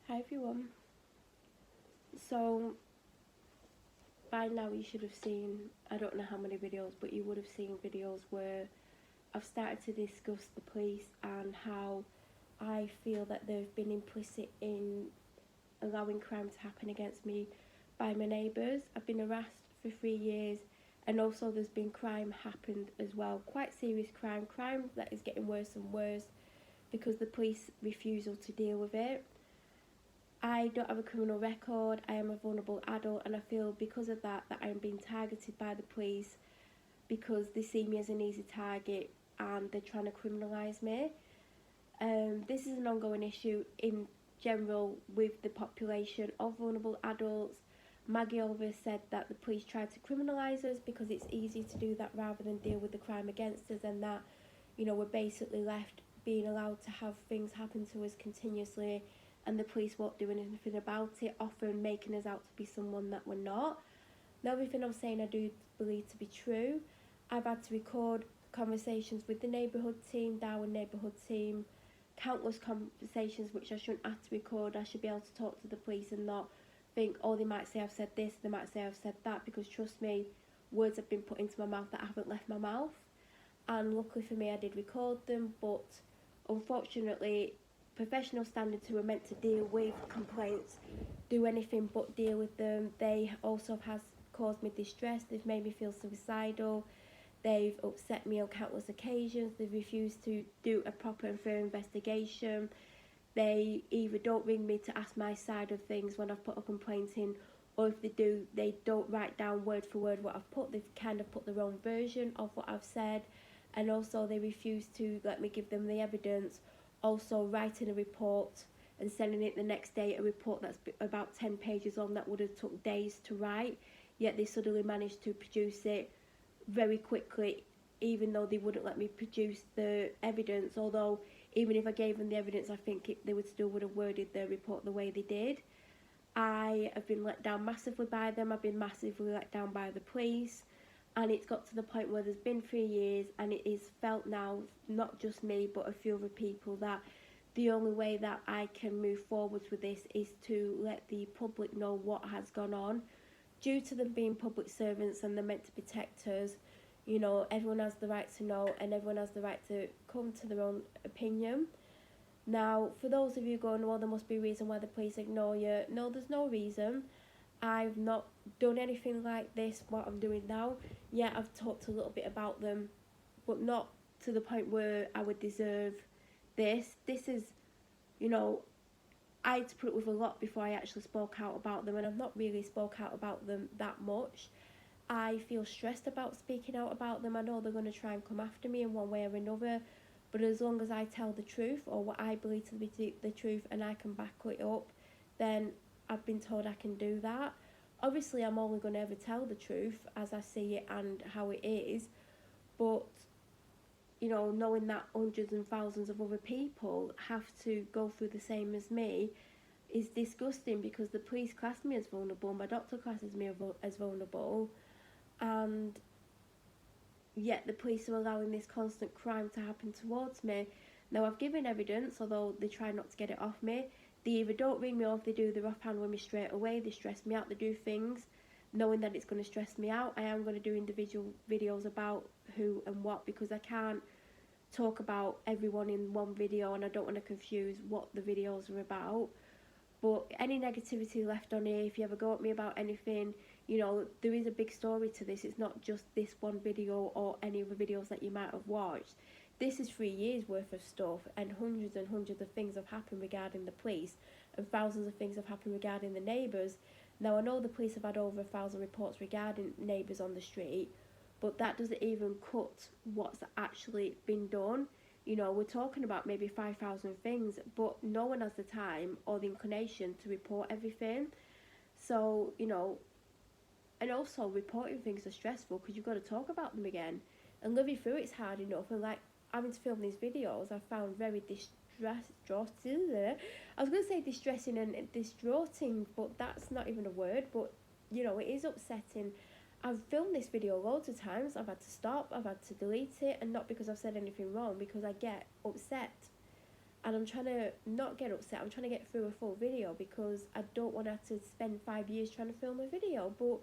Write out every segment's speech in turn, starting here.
Hi everyone. So by now you should have seen, I don't know how many videos, but you would have seen videos where I've started to discuss the police and how I feel that they've been implicit in allowing crime to happen against me by my neighbours. I've been harassed for 3 years, and also there's been crime happened as well, quite serious crime that is getting worse and worse because the police refusal to deal with it. I don't have a criminal record, I am a vulnerable adult, and I feel because of that I am being targeted by the police because they see me as an easy target and they're trying to criminalise me. This is an ongoing issue in general with the population of vulnerable adults. Maggie always said that the police tried to criminalise us because it's easier to do that rather than deal with the crime against us, and that, we're basically left being allowed to have things happen to us continuously, and the police won't do anything about it, often making us out to be someone that we're not. Now, everything I'm saying I do believe to be true. I've had to record conversations with the neighbourhood team, Darwin neighbourhood team, countless conversations which I shouldn't have to record. I should be able to talk to the police and not think, oh, they might say I've said this, they might say I've said that, because trust me, words have been put into my mouth that haven't left my mouth. And luckily for me, I did record them, but unfortunately, professional standards who are meant to deal with complaints do anything but deal with them. They also have caused me distress, they've made me feel suicidal, they've upset me on countless occasions, they've refused to do a proper and fair investigation. They either don't ring me to ask my side of things when I've put a complaint in, or if they do, they don't write down word for word what I've put. They've kind of put their own version of what I've said, and also they refuse to let me give them the evidence. Also writing a report and sending it the next day, a report that's about 10 pages long that would have took days to write, yet they suddenly managed to produce it very quickly, even though they wouldn't let me produce the evidence. Although even if I gave them the evidence, I think they would have worded the report the way they did. I have been let down massively by them. I've been massively let down by the police, and it's got to the point where there's been 3 years and it is felt now, not just me but a few other people, that the only way that I can move forwards with this is to let the public know what has gone on. Due to them being public servants and they're meant to protect us, everyone has the right to know and everyone has the right to come to their own opinion. Now, for those of you going, well, there must be a reason why the police ignore you. No, there's no reason. I've not done anything like this, what I'm doing now. Yeah, I've talked a little bit about them, but not to the point where I would deserve this. This is, I had to put up with a lot before I actually spoke out about them, and I've not really spoke out about them that much. I feel stressed about speaking out about them. I know they're going to try and come after me in one way or another, but as long as I tell the truth, or what I believe to be the truth, and I can back it up, then I've been told I can do that. Obviously, I'm only going to ever tell the truth as I see it and how it is, but knowing that hundreds and thousands of other people have to go through the same as me is disgusting, because the police class me as vulnerable, my doctor classes me as vulnerable, and yet the police are allowing this constant crime to happen towards me. Now, I've given evidence, although they try not to get it off me. They either don't ring me, or if they do, they're offhand with me straight away. They stress me out, they do things knowing that it's going to stress me out. I am going to do individual videos about who and what, because I can't talk about everyone in one video, and I don't want to confuse what the videos are about. But any negativity left on here, if you ever go at me about anything, there is a big story to this. It's not just this one video or any other videos that you might have watched. This is 3 years worth of stuff, and hundreds of things have happened regarding the police, and thousands of things have happened regarding the neighbours. Now, I know the police have had over 1,000 reports regarding neighbours on the street, but that doesn't even cut what's actually been done. We're talking about maybe 5,000 things, but no one has the time or the inclination to report everything. So, and also reporting things are stressful because you've got to talk about them again. And living through it's hard enough, and like having to film these videos, I found very distressing. I was going to say distressing and distraughting, but that's not even a word, but it is upsetting. I've filmed this video loads of times, I've had to stop, I've had to delete it, and not because I've said anything wrong, because I get upset. and I'm trying to not get upset. I'm trying to get through a full video because I don't want to have to spend 5 years trying to film a video. But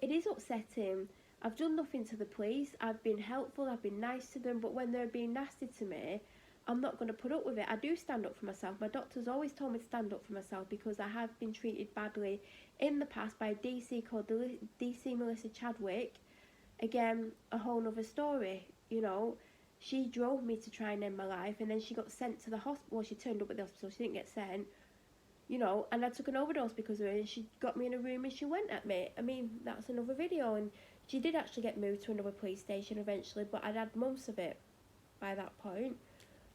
it is upsetting. I've done nothing to the police. I've been helpful. I've been nice to them. But when they're being nasty to me, I'm not going to put up with it. I do stand up for myself. My doctor's always told me to stand up for myself because I have been treated badly in the past by a DC called DC Melissa Chadwick. Again, a whole other story, you know. She drove me to try and end my life, and then she got sent to the hospital. Well, she turned up at the hospital. She didn't get sent, you know, and I took an overdose because of her, and she got me in a room and she went at me. I mean, that's another video, and she did actually get moved to another police station eventually, but I'd had months of it by that point.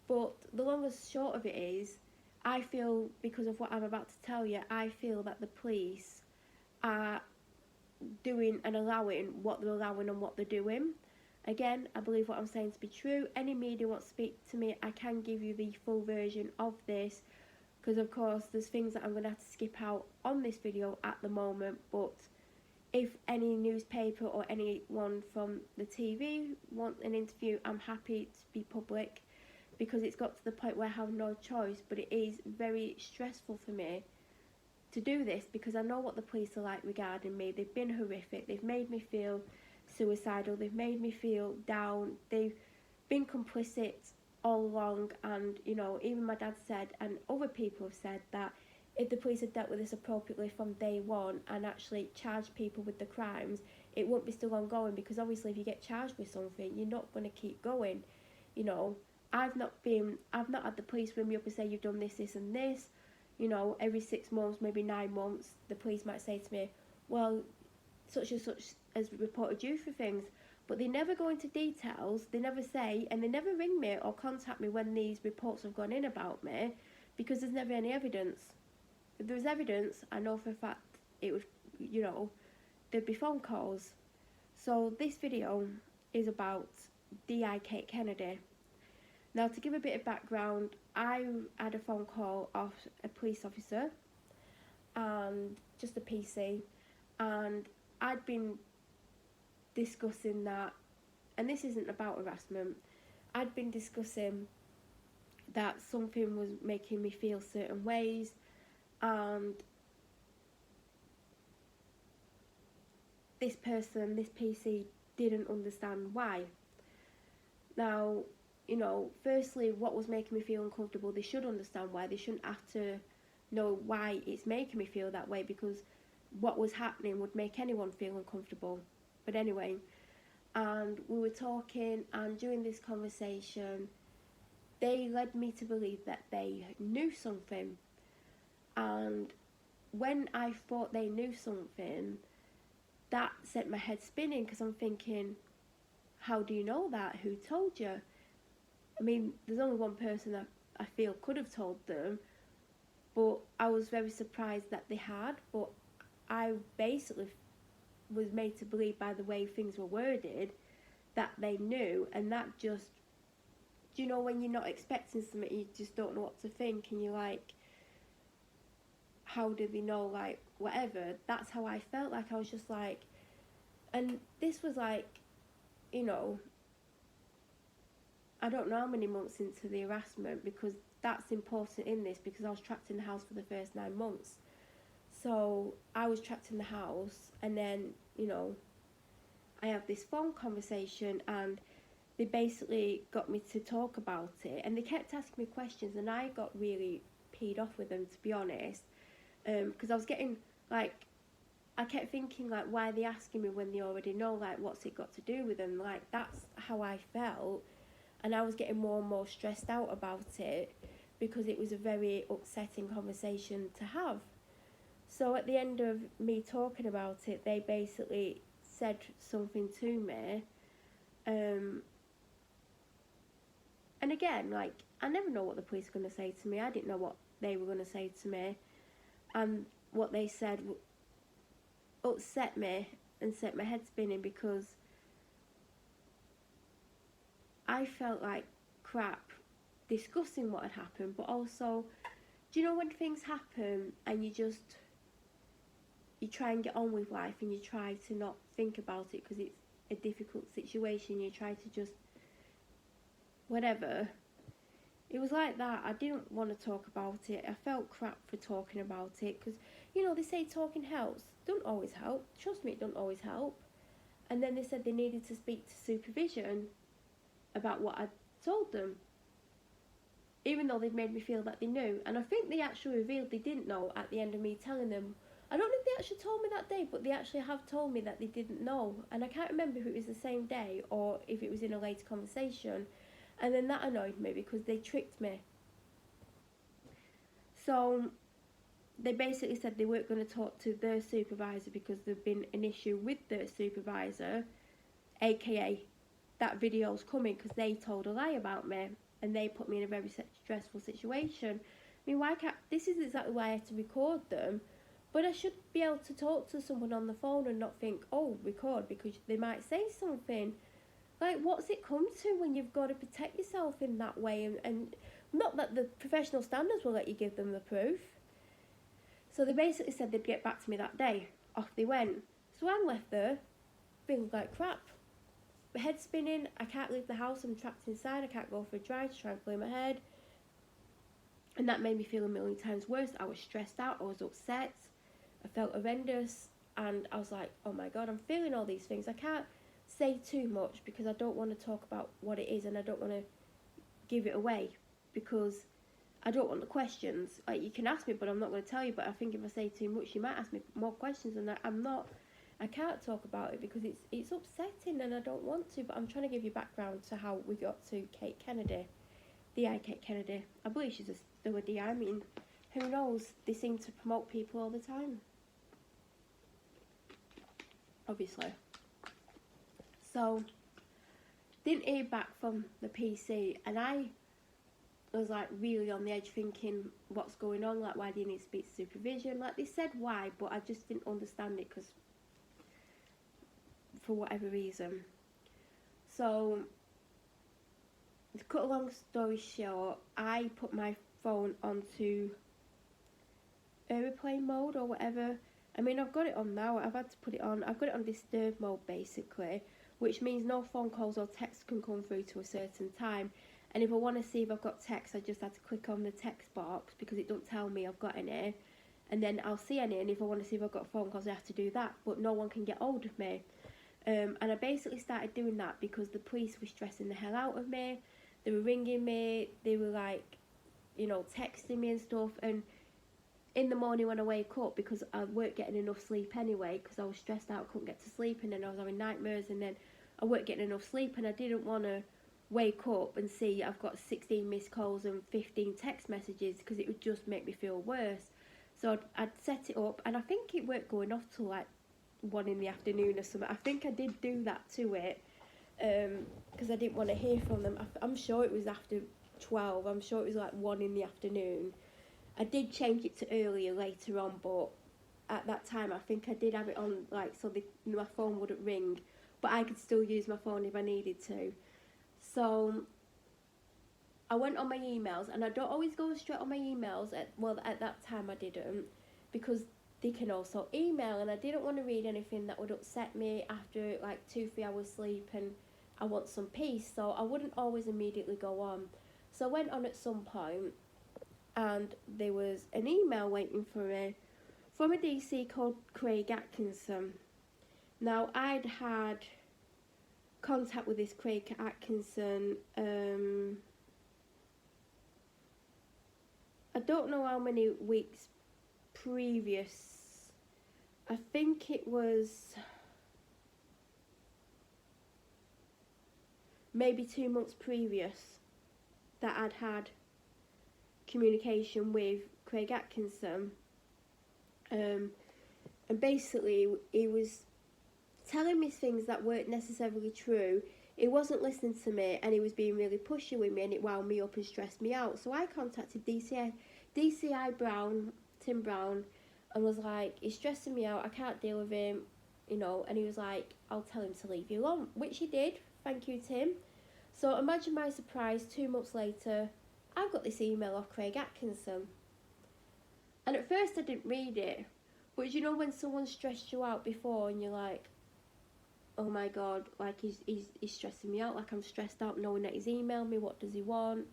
But the long and short of it is, I feel, because of what I'm about to tell you, I feel that the police are doing and allowing what they're allowing and what they're doing. Again, I believe what I'm saying to be true. Any media wants to speak to me, I can give you the full version of this, because of course there's things that I'm going to have to skip out on this video at the moment. But if any newspaper or anyone from the TV want an interview, I'm happy to be public, because it's got to the point where I have no choice. But it is very stressful for me to do this, because I know what the police are like regarding me. They've been horrific. They've made me feel suicidal. They've made me feel down. They've been complicit all along. And, you know, even my dad said, and other people have said, that if the police had dealt with this appropriately from day one and actually charged people with the crimes, it wouldn't be still ongoing. Because obviously if you get charged with something, you're not going to keep going. You know, I've not had the police ring me up and say, you've done this, this and this. You know, every 6 months, maybe 9 months, the police might say to me, well, such and such has reported you for things. But they never go into details. They never say, and they never ring me or contact me when these reports have gone in about me, because there's never any evidence. If there was evidence, I know for a fact it would, you know, there'd be phone calls. So this video is about D.I. Kate Kennedy. Now, to give a bit of background, I had a phone call off a police officer, and just a PC, and I'd been discussing that, and this isn't about harassment, I'd been discussing that something was making me feel certain ways, and this person, this PC, didn't understand why. Now, you know, firstly, what was making me feel uncomfortable, they should understand why. They shouldn't have to know why it's making me feel that way, because what was happening would make anyone feel uncomfortable. But anyway, and we were talking, and during this conversation, they led me to believe that they knew something. And when I thought they knew something, that set my head spinning, because I'm thinking, how do you know that? Who told you? I mean, there's only one person that I feel could have told them, but I was very surprised that they had. But I basically was made to believe by the way things were worded that they knew, and that just, you know, when you're not expecting something, you just don't know what to think, and you're like, how do they know, like, whatever. That's how I felt. Like, I was just like, and this was like, you know, I don't know how many months into the harassment, because that's important in this, because I was trapped in the house for the first 9 months. So I was trapped in the house, and then, you know, I have this phone conversation, and they basically got me to talk about it, and they kept asking me questions, and I got really peed off with them, to be honest, because I was getting, like, I kept thinking, like, why are they asking me when they already know, like, what's it got to do with them? Like, that's how I felt. And I was getting more and more stressed out about it, because it was a very upsetting conversation to have. So at the end of me talking about it, they basically said something to me. And again, like, I never know what the police are going to say to me. I didn't know what they were going to say to me. And what they said upset me and set my head spinning, because I felt like crap discussing what had happened. But also, do you know when things happen and you try and get on with life, and you try to not think about it because it's a difficult situation, you try to just whatever, It was like that. I didn't want to talk about it. I felt crap for talking about it because, you know, they say talking helps. Don't always help. Trust me, it don't always help. And then they said they needed to speak to supervision about what I told them, even though they'd made me feel that they knew. And I think they actually revealed they didn't know at the end of me telling them. I don't know if they actually told me that day, but they actually have told me that they didn't know. And I can't remember if it was the same day or if it was in a later conversation. And then that annoyed me because they tricked me. So they basically said they weren't going to talk to their supervisor because there'd been an issue with their supervisor, aka that video's coming because they told a lie about me and they put me in a very stressful situation. I mean, why can't, this is exactly why I had to record them, but I should be able to talk to someone on the phone and not think, oh, record, because they might say something. Like, what's it come to when you've got to protect yourself in that way? And not that the professional standards will let you give them the proof. So they basically said they'd get back to me that day. Off they went. So I'm left there, feeling like crap. My head's spinning, I can't leave the house, I'm trapped inside, I can't go for a drive to try and clear my head. And that made me feel a million times worse. I was stressed out, I was upset, I felt horrendous, and I was like, oh my god, I'm feeling all these things. I can't say too much because I don't want to talk about what it is and I don't want to give it away because I don't want the questions. Like, you can ask me, but I'm not going to tell you. But I think if I say too much, you might ask me more questions, and I can't talk about it because it's upsetting and I don't want to. But I'm trying to give you background to how we got to Kate Kennedy, DI Kate Kennedy. I believe she's still a DI. I mean, who knows? They seem to promote people all the time, obviously. So, didn't hear back from the PC, and I was like really on the edge thinking, what's going on? Like, why do you need to speak to supervision? Like, they said why, but I just didn't understand it because for whatever reason. So, to cut a long story short, I put my phone onto aeroplane mode or whatever. I mean, I've got it on now. I've had to put it on. I've got it on disturb mode basically, which means no phone calls or texts can come through to a certain time. And if I want to see if I've got text, I just have to click on the text box because it don't tell me I've got any. And then I'll see any, and if I want to see if I've got phone calls, I have to do that. But no one can get hold of me. And I basically started doing that because the police were stressing the hell out of me. They were ringing me. They were like, you know, texting me and stuff. And in the morning when I wake up, because I weren't getting enough sleep anyway, because I was stressed out, couldn't get to sleep, and then I was having nightmares, and then I weren't getting enough sleep, and I didn't want to wake up and see I've got 16 missed calls and 15 text messages because it would just make me feel worse. So I'd set it up, and I think it weren't going off till like 1 in the afternoon or something. I think I did do that to it because I didn't want to hear from them. I'm sure it was after 12. I'm sure it was like 1 in the afternoon. I did change it to earlier later on, but at that time I think I did have it on like so my phone wouldn't ring, but I could still use my phone if I needed to. So I went on my emails, and I don't always go straight on my emails. At that time I didn't, because they can also email, and I didn't want to read anything that would upset me after like 2-3 hours sleep, and I want some peace, so I wouldn't always immediately go on. So I went on at some point, and there was an email waiting for me from a DC called Craig Atkinson. Now, I'd had contact with this Craig Atkinson, I don't know how many weeks previous. I think it was maybe 2 months previous that I'd had communication with Craig Atkinson, and basically he was telling me things that weren't necessarily true. He wasn't listening to me, and he was being really pushy with me, and it wound me up and stressed me out. So I contacted DCI Brown, Tim Brown, and was like, he's stressing me out, I can't deal with him, you know. And he was like, I'll tell him to leave you alone, which he did. Thank you, Tim. So imagine my surprise, 2 months later, I've got this email off Craig Atkinson. And at first I didn't read it, but you know when someone stressed you out before and you're like, oh my god, like he's stressing me out, like I'm stressed out knowing that he's emailed me, what does he want?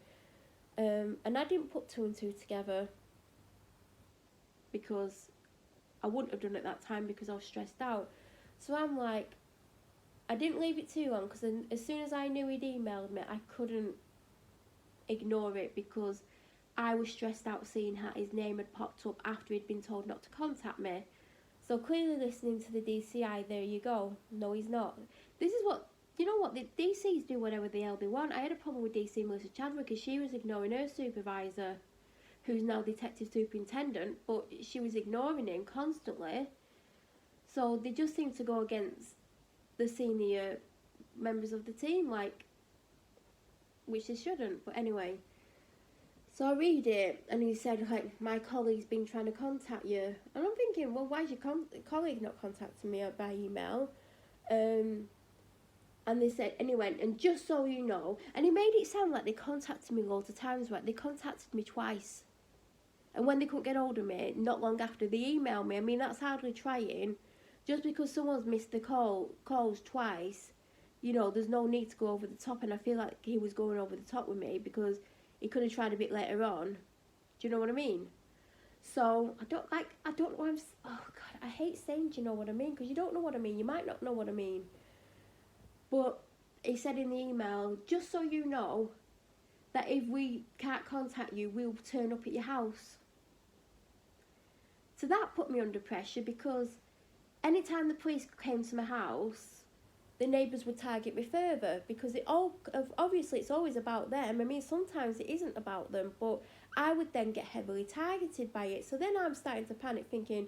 And I didn't put two and two together because I wouldn't have done it at that time because I was stressed out. So I'm like, I didn't leave it too long because as soon as I knew he'd emailed me, I couldn't ignore it because I was stressed out seeing how his name had popped up after he'd been told not to contact me. So clearly listening to the DCI, there you go. No, he's not. This is what, you know what, the DCs do whatever the hell they want. I had a problem with DC Melissa Chadwick because she was ignoring her supervisor, who's now detective superintendent, but she was ignoring him constantly. So they just seem to go against the senior members of the team, like, which they shouldn't. But anyway, so I read it, and he said, like, my colleague's been trying to contact you. And I'm thinking, well, why is your colleague not contacting me by email? And they said, and he went, and just so you know, and he made it sound like they contacted me loads of times, right? They contacted me twice. And when they couldn't get hold of me, not long after, they emailed me. I mean, that's hardly trying. Just because someone's missed the calls twice, you know, there's no need to go over the top. And I feel like he was going over the top with me because he could have tried a bit later on. Do you know what I mean? So, I don't know what I'm... Oh, God, I hate saying, do you know what I mean? Because you don't know what I mean. You might not know what I mean. But he said in the email, just so you know, that if we can't contact you, we'll turn up at your house. So that put me under pressure because anytime the police came to my house, the neighbours would target me further because obviously it's always about them. I mean, sometimes it isn't about them, but I would then get heavily targeted by it. So then I'm starting to panic thinking,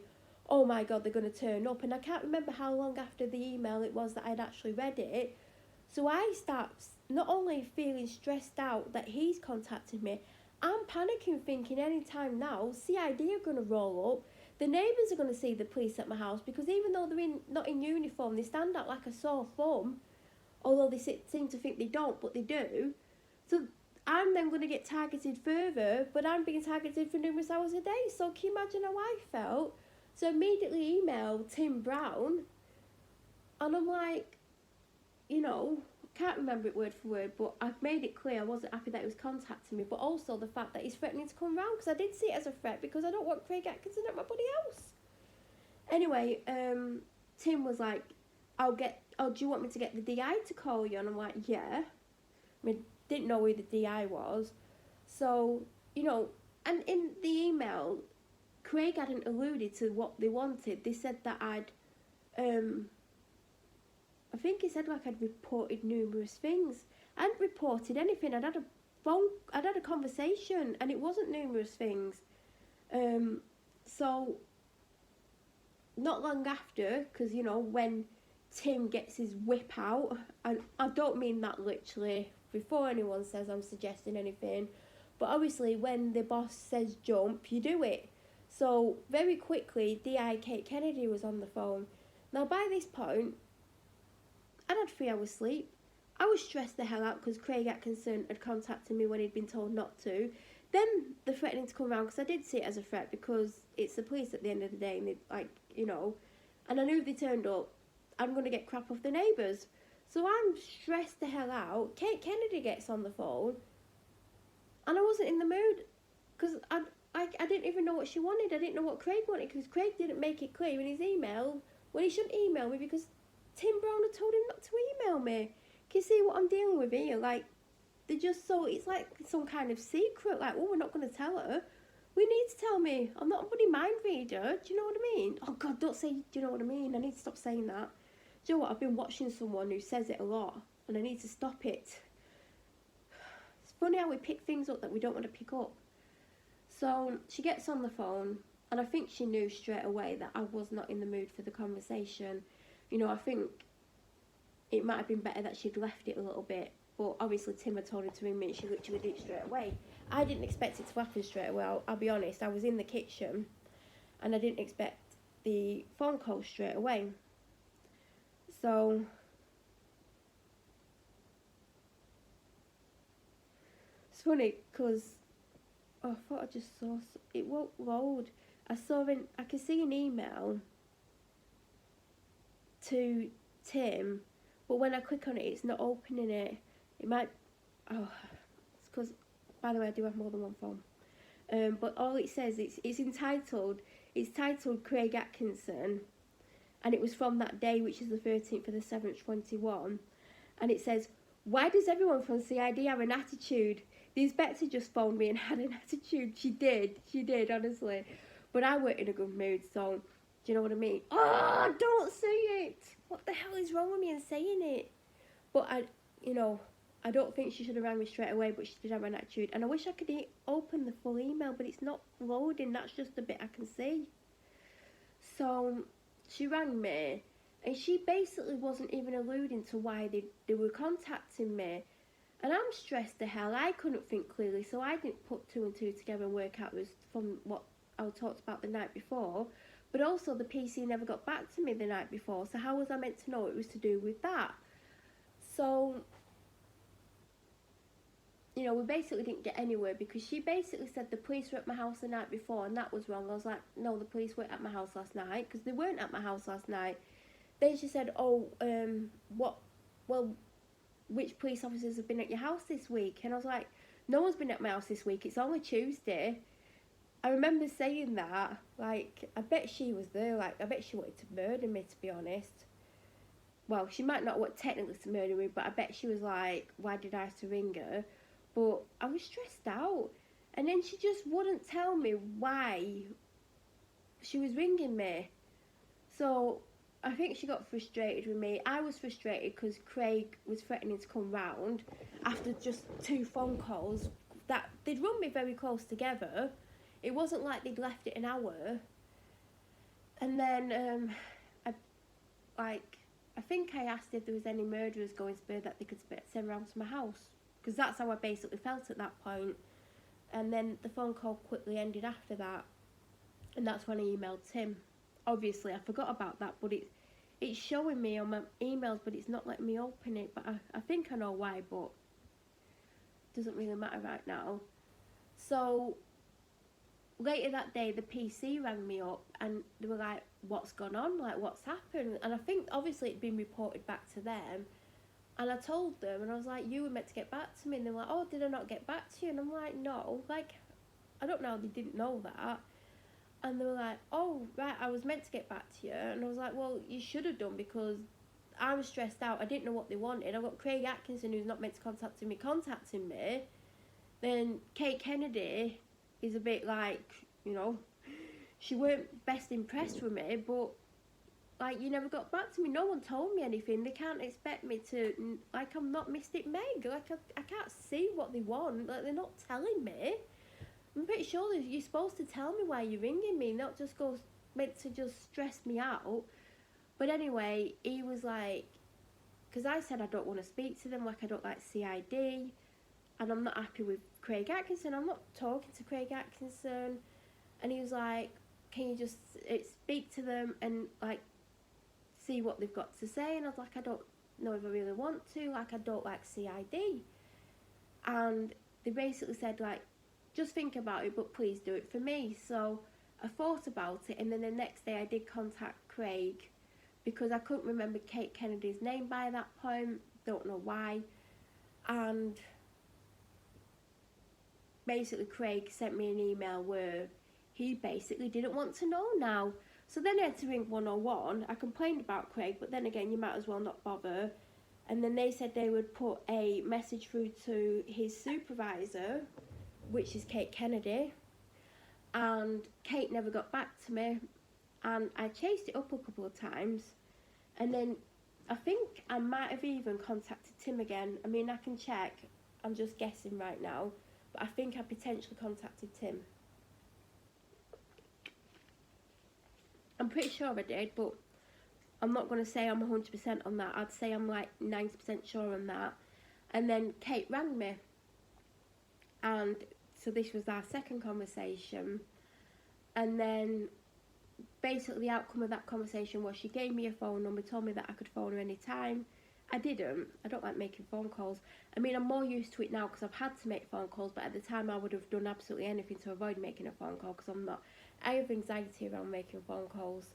oh my God, they're going to turn up. And I can't remember how long after the email it was that I'd actually read it. So I start not only feeling stressed out that he's contacted me, I'm panicking thinking anytime now, CID are going to roll up. The neighbours are going to see the police at my house because even though they're not in uniform, they stand out like a sore thumb. Although they seem to think they don't, but they do. So I'm then going to get targeted further, but I'm being targeted for numerous hours a day. So can you imagine how I felt? So I immediately emailed Tim Brown, and I'm like, you know, can't remember it word for word, but I've made it clear I wasn't happy that he was contacting me, but also the fact that he's threatening to come round, because I did see it as a threat, because I don't want Craig Atkinson at my bloody house. Anyway, Tim was like, do you want me to get the DI to call you? And I'm like, yeah. I mean, didn't know who the DI was. So, you know, and in the email, Craig hadn't alluded to what they wanted. They said that I think he said like I'd reported numerous things. I hadn't reported anything. I'd had a conversation, and it wasn't numerous things. So not long after, because you know when Tim gets his whip out, and I don't mean that literally. Before anyone says I'm suggesting anything, but obviously when the boss says jump, you do it. So very quickly, DI Kate Kennedy was on the phone. Now by this point, I'd had 3 hours sleep. I was stressed the hell out because Craig Atkinson had contacted me when he'd been told not to. Then the threatening to come round, because I did see it as a threat because it's the police at the end of the day, and they, like, you know, and I knew if they turned up, I'm going to get crap off the neighbours. So I'm stressed the hell out. Kate Kennedy gets on the phone, and I wasn't in the mood because I didn't even know what she wanted. I didn't know what Craig wanted because Craig didn't make it clear in his email when he shouldn't email me because Tim Brown had told him not to email me. Can you see what I'm dealing with here? Like, they're just so, it's like some kind of secret. Like, oh, we're not going to tell her. We need to tell me. I'm not a bloody mind reader. Do you know what I mean? Oh, God, don't say, do you know what I mean? I need to stop saying that. Do you know what? I've been watching someone who says it a lot, and I need to stop it. It's funny how we pick things up that we don't want to pick up. So she gets on the phone, and I think she knew straight away that I was not in the mood for the conversation. You know, I think it might have been better that she'd left it a little bit, but obviously Tim had told her to ring me and she literally did it straight away. I didn't expect it to happen straight away, I'll be honest. I was in the kitchen and I didn't expect the phone call straight away. So it's funny because I thought I just saw, it won't load. I can see an email to Tim, but when I click on it, it's not opening it. It might, it's because By the way, I do have more than one phone. But all it says, it's titled Craig Atkinson, and it was from that day, which is the 13th of the 7th, 21. And it says, why does everyone from CID have an attitude? The inspector just phoned me and had an attitude. She did, honestly. But I weren't in a good mood, so do you know what I mean? Oh, don't say it! What the hell is wrong with me in saying it? But I don't think she should have rang me straight away, but she did have an attitude. And I wish I could open the full email, but it's not loading. That's just the bit I can see. So she rang me, and she basically wasn't even alluding to why they were contacting me. And I'm stressed to hell. I couldn't think clearly, so I didn't put two and two together and work out it was from what I talked about the night before. But also the PC never got back to me the night before, so how was I meant to know it was to do with that? So, we basically didn't get anywhere, because she basically said the police were at my house the night before, and that was wrong. I was like, no, the police weren't at my house last night, because they weren't at my house last night. Then she said, which police officers have been at your house this week? And I was like, no one's been at my house this week, it's only Tuesday. I remember saying that, like, I bet she was there, like, I bet she wanted to murder me, to be honest. Well, she might not want technically to murder me, but I bet she was like, why did I have to ring her? But I was stressed out. And then she just wouldn't tell me why she was ringing me. So I think she got frustrated with me. I was frustrated because Craig was threatening to come round after just 2 phone calls. That they'd run me very close together. It wasn't like they'd left it an hour. And then I think I asked if there was any murderers going to be that they could send round to my house, because that's how I basically felt at that point. And then the phone call quickly ended after that, and that's when I emailed Tim. Obviously I forgot about that, but it's showing me on my emails, but it's not letting me open it. But I think I know why, but it doesn't really matter right now. So later that day, the PC rang me up, and they were like, what's gone on? Like, what's happened? And I think, obviously, it'd been reported back to them. And I told them, and I was like, you were meant to get back to me. And they were like, oh, did I not get back to you? And I'm like, no. Like, I don't know how they didn't know that. And they were like, oh, right, I was meant to get back to you. And I was like, well, you should have done, because I was stressed out. I didn't know what they wanted. I got Craig Atkinson, who's not meant to contacting me. Then Kate Kennedy is a bit like, she weren't best impressed with me, but, like, you never got back to me. No one told me anything. They can't expect me to, like, I'm not Mystic Meg. Like, I can't see what they want. Like, they're not telling me. I'm pretty sure you're supposed to tell me why you're ringing me, not just meant to just stress me out. But anyway, he was like, because I said I don't want to speak to them, like, I don't like CID, and I'm not happy with Craig Atkinson. I'm not talking to Craig Atkinson. And he was like, can you just speak to them and, like, see what they've got to say? And I was like, I don't know if I really want to. Like, I don't like CID. And they basically said, like, just think about it, but please do it for me. So I thought about it, and then the next day I did contact Craig, because I couldn't remember Kate Kennedy's name by that point. Don't know why. And basically Craig sent me an email where he basically didn't want to know now. So then I had to ring 101. I complained about Craig, but then again, you might as well not bother. And then they said they would put a message through to his supervisor, which is Kate Kennedy. And Kate never got back to me. And I chased it up a couple of times. And then I think I might have even contacted Tim again. I mean, I can check. I'm just guessing right now. But I think I potentially contacted Tim. I'm pretty sure I did, but I'm not going to say I'm 100% on that. I'd say I'm like 90% sure on that. And then Kate rang me. And so this was our second conversation. And then basically the outcome of that conversation was she gave me a phone number, told me that I could phone her anytime. I didn't. I don't like making phone calls. I mean, I'm more used to it now because I've had to make phone calls, but at the time I would have done absolutely anything to avoid making a phone call, because I have anxiety around making phone calls.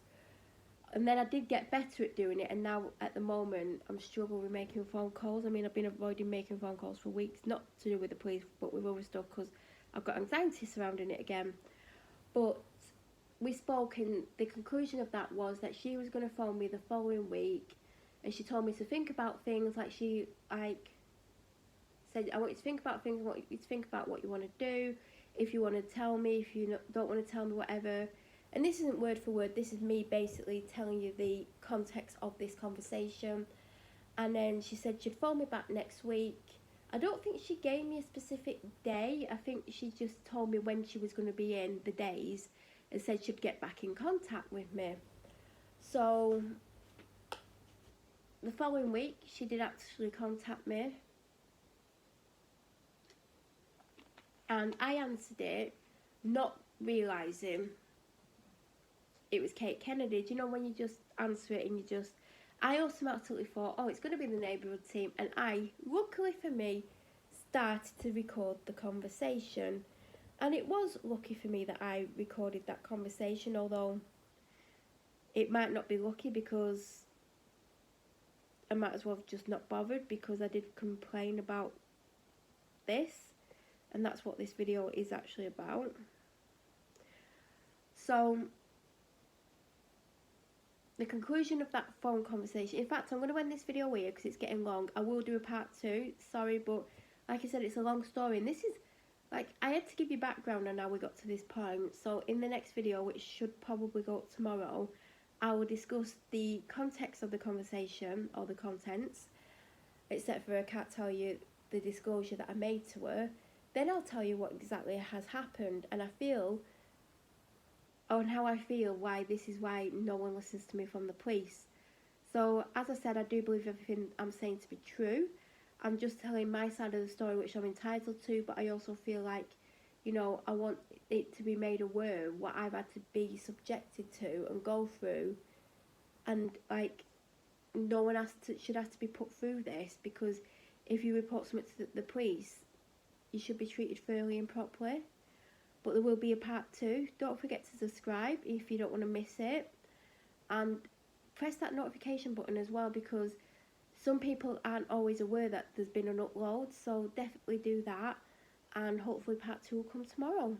And then I did get better at doing it, and now at the moment I'm struggling with making phone calls. I mean, I've been avoiding making phone calls for weeks, not to do with the police, but with other stuff, because I've got anxiety surrounding it again. But we spoke, and the conclusion of that was that she was going to phone me the following week, and she told me to think about things. Like, she said, I want you to think about things, I want you to think about what you want to do, if you want to tell me, if you don't want to tell me, whatever. And this isn't word for word, this is me basically telling you the context of this conversation. And then she said she'd phone me back next week. I don't think she gave me a specific day. I think she just told me when she was going to be in, the days, and said she'd get back in contact with me. So the following week she did actually contact me, and I answered it, not realising it was Kate Kennedy. Do you know when you just answer it and you just... I automatically thought, oh, it's going to be the neighbourhood team, and I, luckily for me, started to record the conversation. And it was lucky for me that I recorded that conversation, although it might not be lucky, because I might as well have just not bothered, because I did complain about this, and that's what this video is actually about. So the conclusion of that phone conversation... In fact, I'm going to end this video here because it's getting long. I will do a part 2, sorry, but like I said, it's a long story, and this is... Like, I had to give you background on how we got to this point. So in the next video, which should probably go up tomorrow, I will discuss the context of the conversation, or the contents, except for I can't tell you the disclosure that I made to her. Then I'll tell you what exactly has happened, and I feel... on how I feel, why this is why no one listens to me from the police. So, as I said, I do believe everything I'm saying to be true. I'm just telling my side of the story, which I'm entitled to, but I also feel like, you know, I want it to be made aware what I've had to be subjected to and go through, and, like, no one should have to be put through this, because if you report something to the police, you should be treated fairly and properly. But there will be a part 2. Don't forget to subscribe if you don't want to miss it, and press that notification button as well, because some people aren't always aware that there's been an upload. So definitely do that, and hopefully part 2 will come tomorrow.